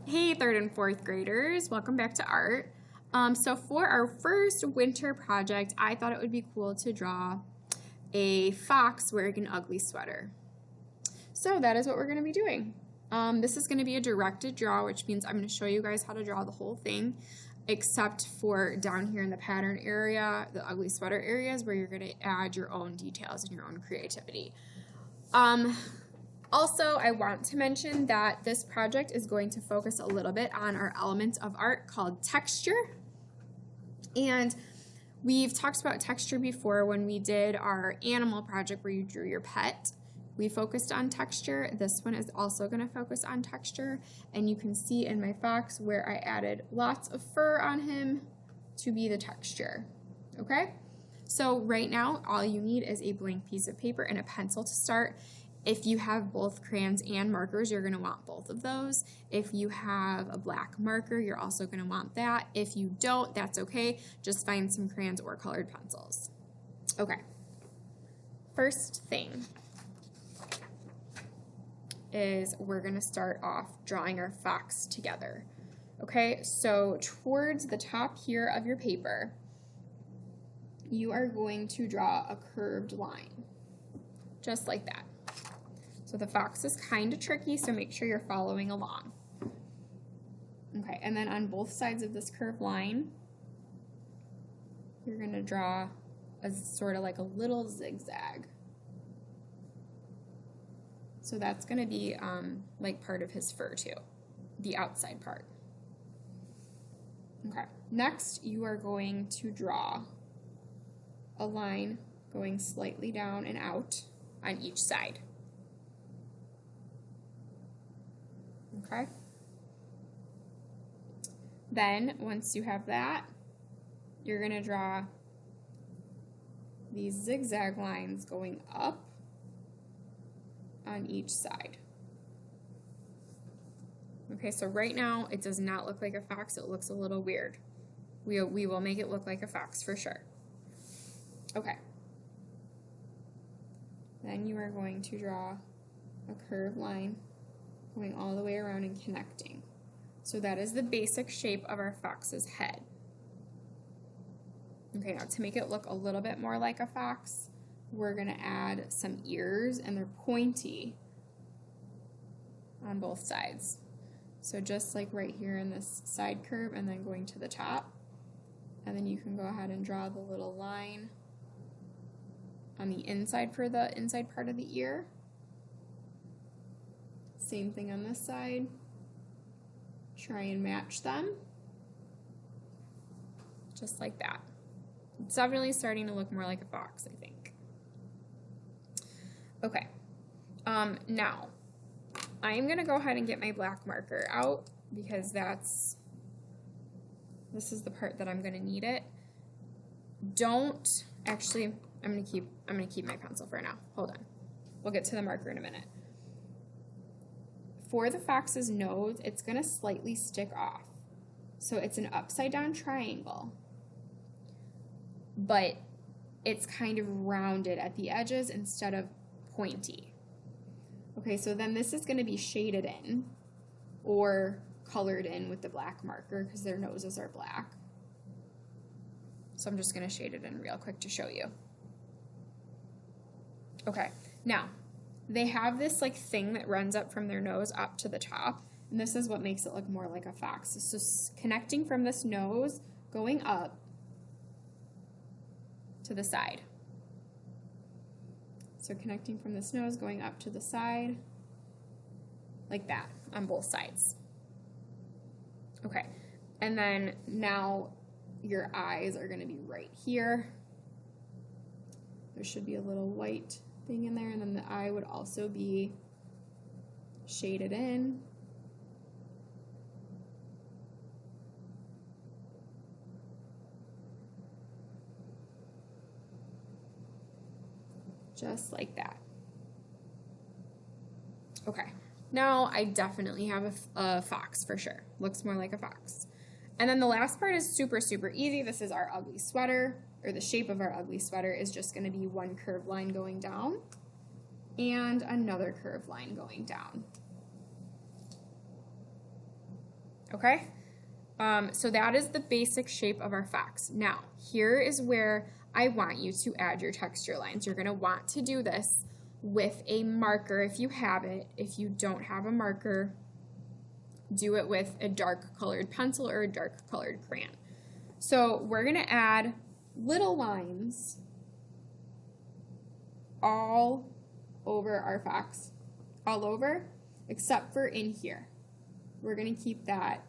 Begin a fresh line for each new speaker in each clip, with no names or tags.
Hey, third and fourth graders, welcome back to art. So for our first winter project, I thought it would be cool to draw a fox wearing an ugly sweater. So that is what we're going to be doing. This is going to be a directed draw, which means I'm going to show you guys how to draw the whole thing, except for down here in the pattern area, the ugly sweater areas where you're going to add your own details and your own creativity. Also, I want to mention that this project is going to focus a little bit on our element of art called texture. And we've talked about texture before when we did our animal project where you drew your pet. We focused on texture. This one is also going to focus on texture. And you can see in my fox where I added lots of fur on him to be the texture. Okay? So right now, all you need is a blank piece of paper and a pencil to start. If you have both crayons and markers, you're going to want both of those. If you have a black marker, you're also going to want that. If you don't, that's okay. Just find some crayons or colored pencils. Okay. First thing is we're going to start off drawing our fox together. Okay, so towards the top here of your paper, you are going to draw a curved line, just like that. So the fox is kind of tricky, so make sure you're following along. Okay, and then on both sides of this curved line, you're going to draw a sort of like a little zigzag. So that's going to be like part of his fur too, the outside part. Okay, next you are going to draw a line going slightly down and out on each side. Okay. Then, once you have that, you're going to draw these zigzag lines going up on each side. Okay, so right now it does not look like a fox. It looks a little weird. We will make it look like a fox for sure. Okay. Then you are going to draw a curved line going all the way around and connecting. So that is the basic shape of our fox's head. Okay, now to make it look a little bit more like a fox, we're going to add some ears, and they're pointy on both sides. So just like right here in this side curve and then going to the top. And then you can go ahead and draw the little line on the inside for the inside part of the ear. Same thing on this side. Try and match them. Just like that. It's definitely starting to look more like a fox, I think. Okay. Now, I am going to go ahead and get my black marker out because this is the part that I'm going to need it. Actually, I'm going to keep my pencil for now. Hold on. We'll get to the marker in a minute. For the fox's nose, it's going to slightly stick off. So it's an upside down triangle, but it's kind of rounded at the edges instead of pointy. Okay, so then this is going to be shaded in or colored in with the black marker because their noses are black. So I'm just going to shade it in real quick to show you. Okay, now they have this like thing that runs up from their nose up to the top, and this is what makes it look more like a fox. So connecting from this nose, going up to the side. So connecting from this nose, going up to the side, like that, on both sides. Okay, and then now your eyes are gonna be right here. There should be a little white thing in there, and then the eye would also be shaded in. Just like that. Okay, now I definitely have a fox for sure. Looks more like a fox. And then the last part is super, super easy. This is our ugly sweater, or the shape of our ugly sweater is just going to be one curved line going down and another curved line going down. okay? So that is the basic shape of our fox. Now, here is where I want you to add your texture lines. You're going to want to do this with a marker if you have it. If you don't have a marker, do it with a dark colored pencil or a dark colored crayon. So we're going to add little lines all over our fox, all over, except for in here. We're going to keep that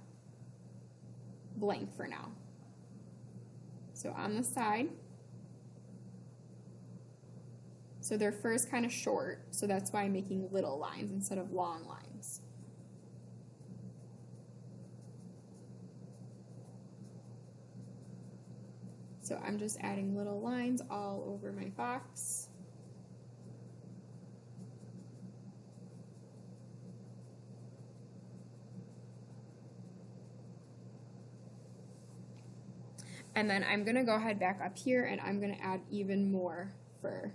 blank for now. So on the side, so they're first kind of short, so that's why I'm making little lines instead of long lines. So I'm just adding little lines all over my fox. And then I'm going to go ahead back up here and I'm going to add even more fur.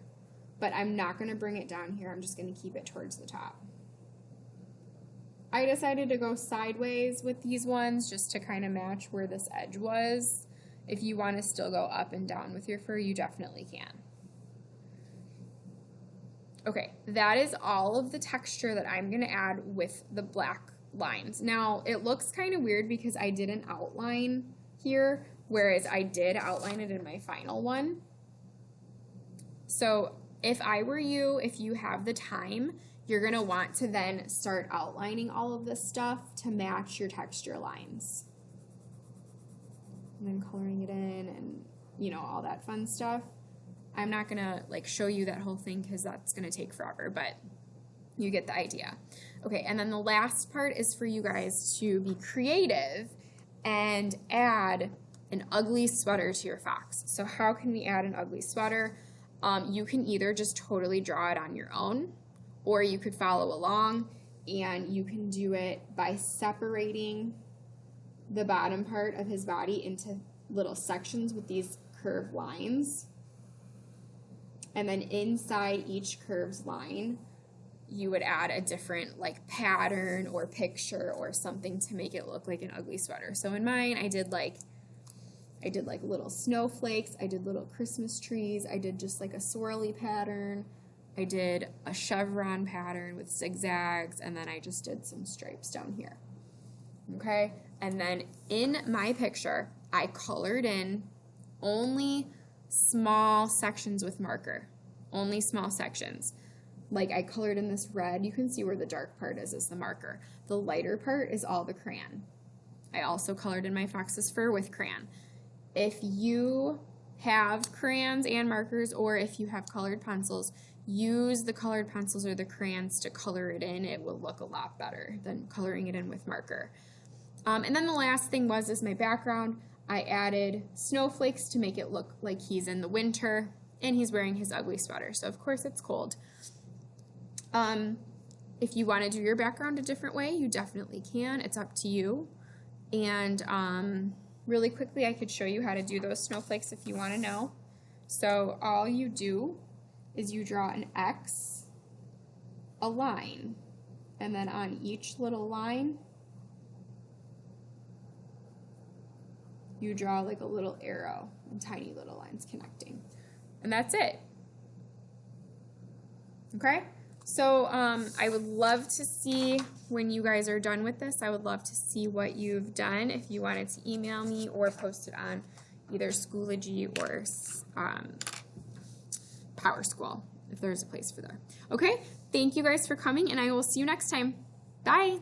But I'm not going to bring it down here. I'm just going to keep it towards the top. I decided to go sideways with these ones just to kind of match where this edge was. If you want to still go up and down with your fur, you definitely can. Okay, that is all of the texture that I'm going to add with the black lines. Now, it looks kind of weird because I didn't outline here, whereas I did outline it in my final one. So if I were you, if you have the time, you're going to want to then start outlining all of this stuff to match your texture lines. And then coloring it in and, you know, all that fun stuff. I'm not going to like show you that whole thing because that's going to take forever, but you get the idea. Okay, and then the last part is for you guys to be creative and add an ugly sweater to your fox. So how can we add an ugly sweater? You can either just totally draw it on your own, or you could follow along and you can do it by separating the bottom part of his body into little sections with these curved lines. And then inside each curved line, you would add a different like pattern or picture or something to make it look like an ugly sweater. So in mine, I did like little snowflakes, I did little Christmas trees, I did just like a swirly pattern, I did a chevron pattern with zigzags, and then I just did some stripes down here. Okay, and then in my picture, I colored in only small sections with marker, only small sections. Like I colored in this red, you can see where the dark part is the marker. The lighter part is all the crayon. I also colored in my fox's fur with crayon. If you have crayons and markers, or if you have colored pencils, use the colored pencils or the crayons to color it in. It will look a lot better than coloring it in with marker. And then the last thing is my background. I added snowflakes to make it look like he's in the winter and he's wearing his ugly sweater. So of course it's cold. If you want to do your background a different way, you definitely can. It's up to you. And really quickly, I could show you how to do those snowflakes if you want to know. So all you do is you draw an X, a line, and then on each little line, you draw like a little arrow and tiny little lines connecting. And that's it. Okay? So I would love to see when you guys are done with this, I would love to see what you've done. If you wanted to email me or post it on either Schoology or PowerSchool, if there's a place for that. Okay? Thank you guys for coming, and I will see you next time. Bye!